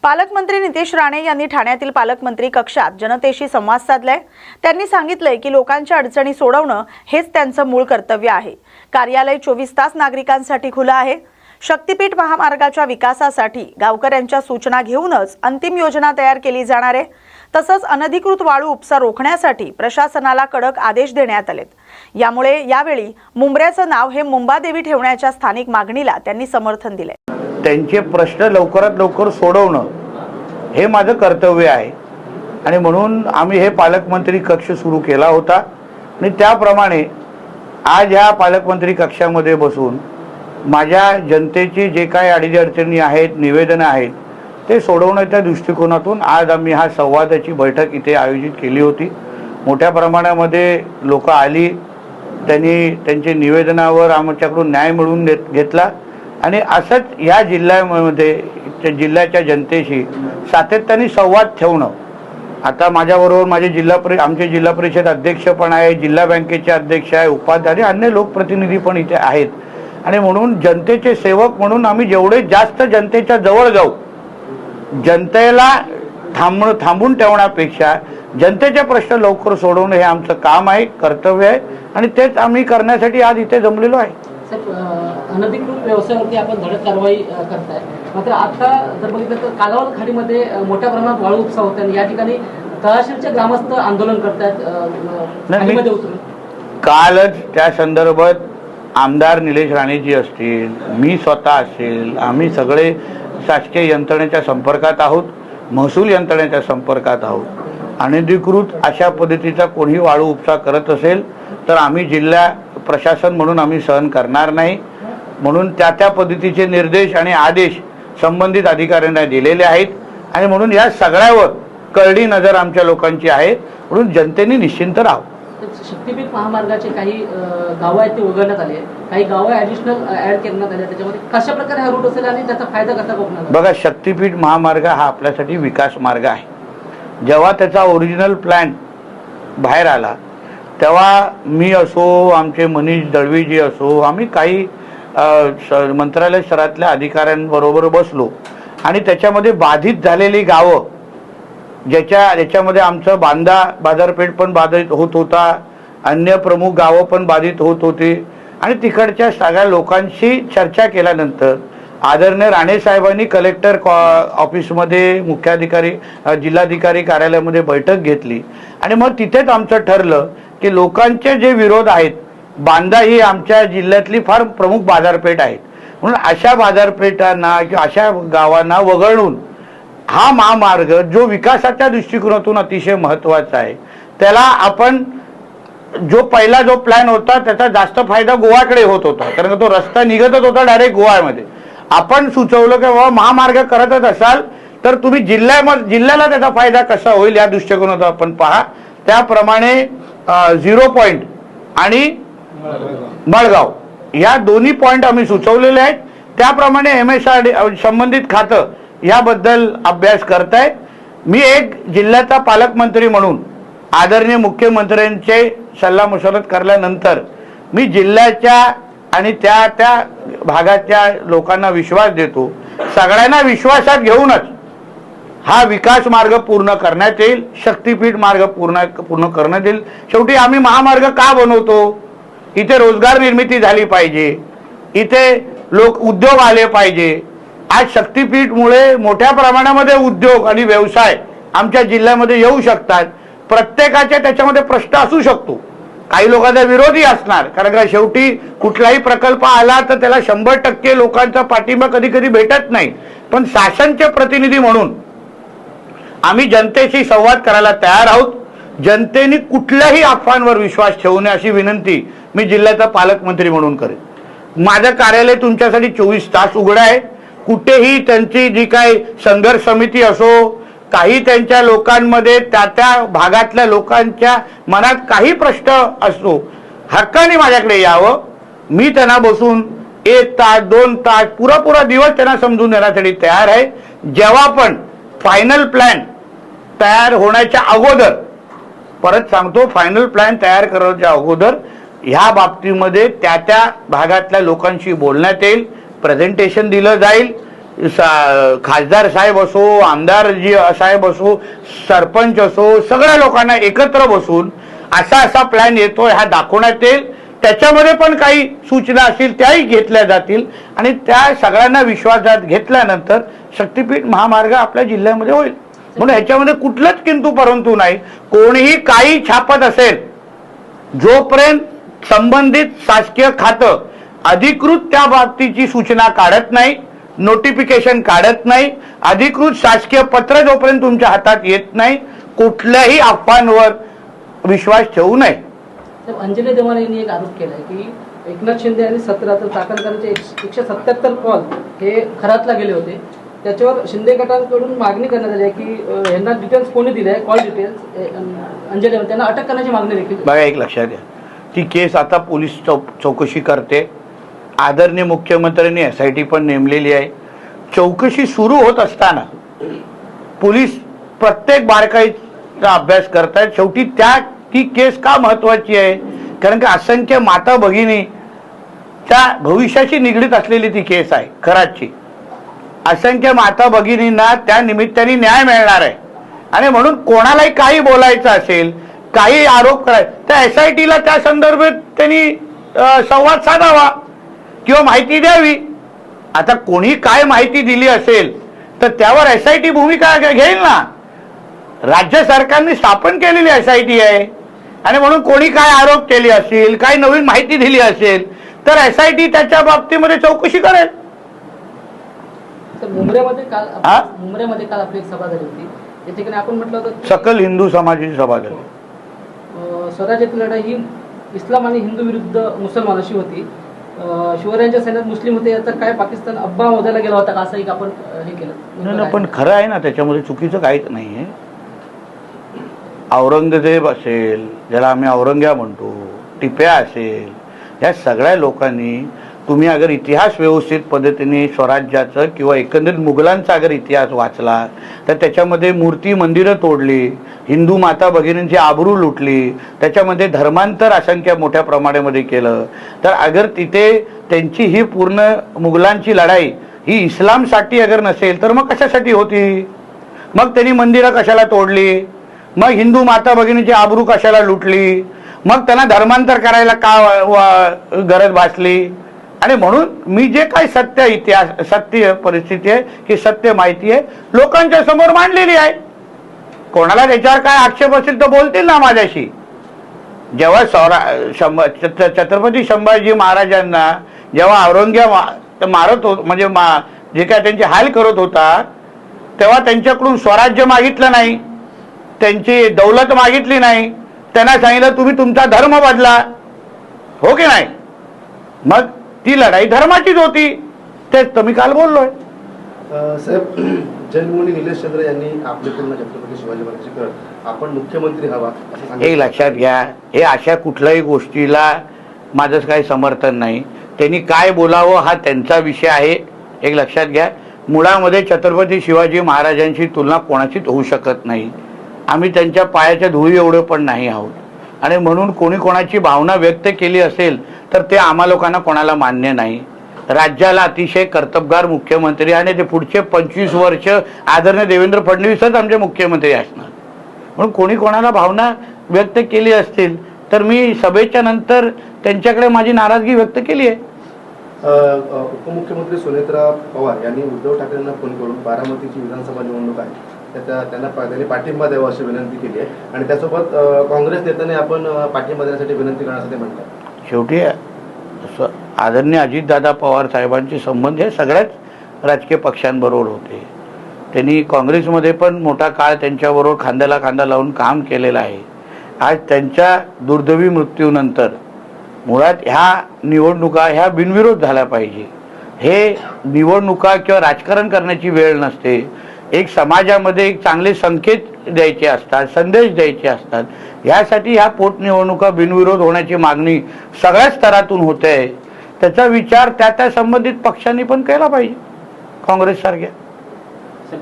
पालकमंत्री नितेश राणे यांनी ठाण्यातील पालकमंत्री कक्षात जनतेशी संवाद साधलाय। त्यांनी सांगितलंय की लोकांच्या अडचणी सोडवणं हेच त्यांचं मूळ कर्तव्य आहे। कार्यालय 24 तास नागरिकांसाठी खुलं आहे। शक्तीपीठ महामार्गाच्या विकासासाठी गावकऱ्यांच्या सूचना घेऊनच अंतिम योजना तयार केली जाणार आहे। तसंच अनधिकृत वाळू उपसा रोखण्यासाठी प्रशासनाला कडक आदेश देण्यात आलेत। यामुळे यावेळी मुंब्र्याचं नाव हे मुंबादेवी ठेवण्याच्या स्थानिक मागणीला त्यांनी समर्थन दिले। त्यांचे प्रश्न लवकरात लवकर सोडवणं हे माझं कर्तव्य आहे आणि म्हणून आम्ही हे पालकमंत्री कक्ष सुरू केला होता आणि त्याप्रमाणे आज ह्या पालकमंत्री कक्षामध्ये बसून माझ्या जनतेची जे काही अडचणी आहेत, निवेदनं आहेत ते सोडवण्याच्या दृष्टिकोनातून आज आम्ही हा संवादाची बैठक इथे आयोजित केली होती। मोठ्या प्रमाणामध्ये लोक आली, त्यांनी त्यांच्या निवेदनावर आमच्याकडून न्याय मिळवून घेतला आणि असंच या जिल्ह्यामध्ये जिल्ह्याच्या जनतेशी सातत्याने संवाद ठेवणं। आता माझ्याबरोबर आमचे जिल्हा परिषद अध्यक्ष पण आहे, जिल्हा बँकेचे अध्यक्ष आहे, उपाध्यक्ष, अन्य लोकप्रतिनिधी पण इथे आहेत आणि म्हणून जनतेचे सेवक म्हणून आम्ही जेवढे जास्त जनतेच्या जवळ जाऊ, जनतेला थांबून ठेवण्यापेक्षा जनतेचे प्रश्न लवकर सोडवणं हे आमचं काम आहे, कर्तव्य आहे आणि तेच आम्ही करण्यासाठी आज इथे जमलेलो आहे। अनधिकृत व्यवसायावरती आपण धडक कारवाई करताय, मात्र आता जर बघितलं तर कालावड खाडीमध्ये मोठ्या प्रमाणात वाळू उपसा होत आहे। या ठिकाणी तहसीलचे ग्रामस्थ आंदोलन करतायत उतरून। कालच त्या संदर्भात आमदार निलेश राणेजी असतील, मी स्वतः असेल, आम्ही सगळे शासकीय यंत्रणेच्या संपर्कात आहोत, महसूल यंत्रणेच्या संपर्कात आहोत। अनधिकृत अशा पद्धतीचा कोणी वाळू उपसा करत असेल तर आम्ही जिल्हा प्रशासन म्हणून आम्ही सहन करणार नाही। म्हणून त्या पद्धतीचे निर्देश आणि आदेश संबंधित अधिकाऱ्यांना दिलेले आहेत आणि म्हणून या सगळ्यावर करडी नजर आमच्या लोकांची आहे। म्हणून जनतेने निश्चिंत राहावं। शक्तीपीठ महामार्गाचे काही गावं आहेत ते उघडण्यात आले, काही गावं ॲडिशनल ऍड करण्यात आले, त्याच्यामध्ये कशा प्रकारे हा रूट असेल आणि त्याचा फायदा कसा बघणार? बघा, शक्तीपीठ महामार्ग हा आपल्यासाठी विकास मार्ग आहे। जेव्हा त्याचा ओरिजिनल प्लॅन बाहेर आला तेव्हा मी असो, आमचे मनीष दळवीजी असो, आम्ही काही मंत्रालय स्तरातल्या अधिकाऱ्यांबरोबर बसलो आणि त्याच्यामध्ये बाधित झालेली गावं ज्याच्यामध्ये आमचं बांदा बाजारपेठ पण बाधित होत होता, अन्य प्रमुख गावं पण बाधित होत होती आणि तिकडच्या सगळ्या लोकांशी चर्चा केल्यानंतर आदरणीय राणे साहेबांनी कलेक्टर ऑफिसमध्ये, मुख्याधिकारी जिल्हाधिकारी कार्यालयामध्ये बैठक घेतली आणि मग तिथेच आमचं ठरलं की लोकांचे जे विरोध आहेत, बांदा ही आमच्या जिल्ह्यातली फार प्रमुख बाजारपेठ आहे, म्हणून अशा बाजारपेठांना किंवा अशा गावांना वगळून हा महामार्ग जो विकासाच्या दृष्टिकोनातून अतिशय महत्त्वाचा आहे, त्याला आपण पहिला जो प्लॅन होता त्याचा जास्त फायदा गोवाकडे होत होता, कारण तो रस्ता निघतच होता डायरेक्ट गोव्यामध्ये। आपण सुचवलं की बाबा महामार्ग करतच असाल तर तुम्ही जिल्ह्याला त्याचा फायदा कसा होईल या दृष्टिकोनातून आपण पहा। त्याप्रमाणे 0 पॉइंट आणि मळगाव या दोन्ही पॉइंट आम्ही सुचवलेले आहेत। त्याप्रमाणे MSRD संबंधित खातं याबद्दल अभ्यास करतायत। मी एक जिल्ह्याचा पालकमंत्री म्हणून आदरणीय मुख्यमंत्र्यांचे सल्लामसलत करल्यानंतर मी जिल्ह्याच्या आणि त्या भागाच्या लोकांना विश्वास देतो, सगळ्यांना विश्वासात घेऊनच हा विकास मार्ग पूर्ण करण्यात येईल, शक्तीपीठ मार्ग पूर्ण करण्यात येईल। शेवटी आम्ही महामार्ग का बनवतो? इथे रोजगार निर्मिती झाली पाहिजे, इथे उद्योग आले पाहिजे। आज शक्तीपीठमुळे मोठ्या प्रमाणामध्ये उद्योग आणि व्यवसाय आमच्या जिल्ह्यामध्ये येऊ शकतात। प्रत्येकाच्या त्याच्यामध्ये प्रश्न असू शकतो, काही लोकांचा विरोधी असणार, कारण का शेवटी कुठलाही प्रकल्प आला तर त्याला 100% लोकांचा पाठिंबा कधी कधी भेटत नाही। पण शासनचे प्रतिनिधी म्हणून आम्ही जनतेशी संवाद करायला तयार आहोत। जनतेने कुठल्याही अफवांवर विश्वास ठेवू नये अशी विनंती मी जिल्ह्याचा पालकमंत्री म्हणून करेन। माझं कार्यालय तुमच्यासाठी 24 तास उघडं आहे। कुठेही त्यांची जी काही संघर्ष समिती असो, काही त्यांच्या लोकांमध्ये त्या भागातल्या लोकांच्या मनात काही प्रश्न असो, हक्काने माझ्याकडे यावं। मी त्यांना बसून 1 तास 2 तास पुरा दिवस त्यांना समजून देण्यासाठी तयार आहे। जेव्हा पण फायनल प्लॅन तयार होण्याच्या अगोदर, परत सांगतो, फायनल प्लॅन तयार करण्याच्या अगोदर ह्या बाबतीमध्ये त्या भागातल्या लोकांशी बोलण्यात येईल, प्रेझेंटेशन दिलं जाईल, खासदार साहेब असो, आमदार जी साहेब असो, सरपंच असो, सगळ्या लोकांना एकत्र बसून असा प्लॅन येतोय हा दाखवण्यात येईल. त्याच्यामध्ये पण काही सूचना असतील त्याही घेतल्या जातील आणि त्या सगळ्यांना विश्वासात घेतल्यानंतर शक्तीपीठ महामार्ग आपल्या जिल्ह्यामध्ये होईल. म्हणून ह्याच्यामध्ये कुठलंच किंतु परंतु नाही. कोणीही काही छापत असेल, जोपर्यंत संबंधित शासकीय खातं अधिकृत त्या बाबतीची सूचना काढत नाही, नोटिफिकेशन काढत नाही, अधिकृत शासकीय पत्र जोपर्यंत तुमच्या हातात येत नाही, कुठल्याही अफवांवर विश्वास ठेवू नये. अंजली देवाने यांनी एक आरोप केलाय की एकनाथ शिंदे यांनी 17 तर चाकणकरांचे 177 कॉल हे खरातला गेले होते. त्याच्यावर शिंदे गटांकडून मागणी करण्यात आली आहे की यांना डिटेल्स कोणी दिले आहे, कॉल डिटेल्स अंजली देवाने त्यांना अटक करण्याची मागणी देखील. बघा, एक लक्षात घ्या, ती केस आता पोलीस चौकशी करते. आदरणीय मुख्यमंत्र्यांनी SIT पण नेमलेली आहे. चौकशी सुरू होत असताना पोलीस प्रत्येक बारकाईचा अभ्यास करतायत. शेवटी ती केस का महत्वाची आहे, कारण की असंख्य माता भगिनी त्या भविष्याशी निगडीत असलेली ती केस आहे खराची. असंख्य माता भगिनींना त्या निमित्ताने न्याय मिळणार आहे आणि म्हणून कोणालाही काही बोलायचं असेल, काही आरोप करायचे तर SITला त्या संदर्भात त्यांनी संवाद साधावा किंवा माहिती द्यावी. आता कोणी काय माहिती दिली असेल तर त्यावर SIT भूमिका घेईल ना. राज्य सरकारने स्थापन केलेली SIT आहे आणि म्हणून कोणी काय आरोप केले असतील, काय नवीन माहिती दिली असेल तर SIT त्याच्या बाबतीमध्ये चौकशी करेल. मुंबईमध्ये काल आपली एक सभा झाली होती. त्या ठिकाणी आपण म्हटलं होतं सकल हिंदू समाजाची सभा झाली. स्वराज्याची लढाई ही इस्लाम आणि हिंदू विरुद्ध मुसलमानाशी होती. शिवरायांच्या सैन्यात मुस्लिम होते, याचा काय पाकिस्तान अब्बा मोदायला गेला होता का, असं एक आपण हे केलं. नाही, पण खरं आहे ना, त्याच्यामध्ये चुकीचं काहीच नाही आहे. औरंगजेब असेल, ज्याला आम्ही औरंग्या म्हणतो, टिप्या असेल, या सगळ्या लोकांनी तुम्ही अगर इतिहास व्यवस्थित पद्धतीने स्वराज्याचं किंवा एकंदरीत मुघलांचा अगर इतिहास वाचला तर त्याच्यामध्ये मूर्ती मंदिरं तोडली, हिंदू माता भगिनींची आबरू लुटली, त्याच्यामध्ये धर्मांतर असंख्य मोठ्या प्रमाणामध्ये केलं. तर अगर तिथे त्यांची ही पूर्ण मुघलांची लढाई ही इस्लामसाठी अगर नसेल तर मग कशासाठी होती? मग त्यांनी मंदिरं कशाला तोडली? मग हिंदू माता भगिनीची आबरू कशाला लुटली? मग त्यांना धर्मांतर करायला का गरज भासली? आणि म्हणून मी जे काही सत्य इतिहास, सत्य परिस्थिती आहे की सत्य माहिती आहे लोकांच्या समोर मांडलेली आहे. कोणाला त्याच्यावर काय आक्षेप असेल तर बोलतील ना माझ्याशी. जेव्हा छत्रपती संभाजी महाराजांना जेव्हा औरंगजेब मारत होत, म्हणजे जे काय त्यांचे हाल करत होता, तेव्हा त्यांच्याकडून स्वराज्य मागितलं नाही, त्यांची दौलत मागितली नाही. त्यांना सांगितलं तुम्ही तुमचा धर्म बदला, हो की नाही? मग ती लढाई धर्माचीच होती. तेच तर मी काल बोललोय. साहेब, जन्मभूमी निलेश चंद्र यांनी आपले पूर्ण छत्रपती शिवाजी महाराजांची कळ आपण मुख्यमंत्री हवा असं सांगितलं. हे लक्षात घ्या, हे अशा कुठल्याही गोष्टीला माझं काही समर्थन नाही. त्यांनी काय बोलावं हा त्यांचा विषय आहे. एक लक्षात घ्या, मुळामध्ये छत्रपती शिवाजी महाराजांची तुलना कोणाचीच होऊ शकत नाही. आम्ही त्यांच्या पायाच्या धुळी एवढं पण नाही आहोत आणि म्हणून कोणी कोणाची भावना व्यक्त केली असेल तर ते आम्हा लोकांना कोणाला मान्य नाही. राज्याला अतिशय कर्तबगार मुख्यमंत्री आणि ते पुढचे 25 वर्ष आदरणीय देवेंद्र फडणवीसच आमचे मुख्यमंत्री असणार. म्हणून कोणी कोणाला भावना व्यक्त केली असतील तर मी सभेच्या नंतर त्यांच्याकडे माझी नाराजगी व्यक्त केली आहे. उपमुख्यमंत्री सुनेत्रा पवार यांनी उद्धव ठाकरेंना फोन करून बारामतीची विधानसभा निवडणूक आहे त्यांनी पाठिंबा द्यावा अशी विनंती केली आहे आणि त्यासोबत काँग्रेस नेत्याने आपण पाठिंबा देण्यासाठी विनंती करण्यासाठी म्हणतात. शेवटी आदरणीय अजितदादा पवार साहेबांचे संबंध हे सगळ्याच राजकीय पक्षांबरोबर होते. त्यांनी काँग्रेसमध्ये पण मोठा काळ त्यांच्याबरोबर खांद्याला खांदा लावून काम केलेलं आहे. आज त्यांच्या दुर्दैवी मृत्यूनंतर मुळात ह्या निवडणुका ह्या बिनविरोध झाल्या पाहिजे. हे निवडणुका किंवा राजकारण करण्याची वेळ नसते. एक समाजामध्ये एक चांगले संकेत द्यायचे असतात, संदेश द्यायचे असतात. यासाठी ह्या पोटनिवडणुका बिनविरोध होण्याची मागणी सगळ्याच स्तरातून होते. त्याचा विचार त्या संबंधित पक्षांनी पण केला पाहिजे, काँग्रेस सारख्या.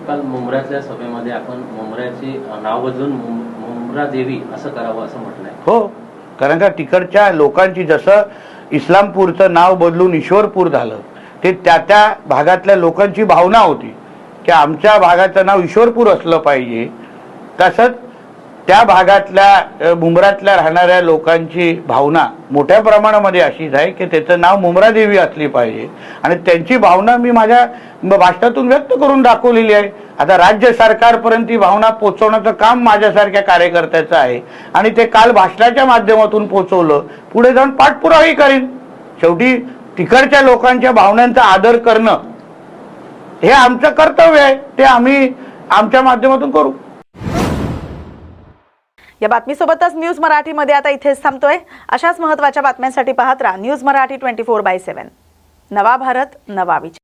काल मुंब्र्यातल्या सभेमध्ये आपण मुंब्र्याचे नाव बदलून मुंब्रा देवी असं करावं असं म्हटलंय. हो, कारण का तिकडच्या लोकांची, जसं इस्लामपूरचं नाव बदलून ईश्वरपूर झालं ते त्या भागातल्या लोकांची भावना होती की आमच्या भागाचं नाव ईश्वरपूर असलं पाहिजे. तसंच त्या भागातल्या मुंब्रातल्या राहणाऱ्या लोकांची भावना मोठ्या प्रमाणामध्ये अशीच आहे की त्याचं नाव मुंब्रादेवी असली पाहिजे आणि त्यांची भावना मी माझ्या भाषणातून व्यक्त करून दाखवलेली आहे. आता राज्य सरकारपर्यंत ही भावना पोहोचवण्याचं काम माझ्यासारख्या कार्यकर्त्याचं आहे आणि ते काल भाषणाच्या माध्यमातून पोहोचवलं. पुढे जाऊन पाठपुरावाही करीन. शेवटी तिकडच्या लोकांच्या भावनांचा आदर करणं हे आमचं कर्तव्य आहे. ते आम्ही आमच्या माध्यमातून करू. या बातमीसोबतच न्यूज मराठीमध्ये आता इथेच थांबतोय. अशाच महत्त्वाच्या बातम्यांसाठी पाहत राहा न्यूज मराठी 24/7. नवा भारत नवा विचार.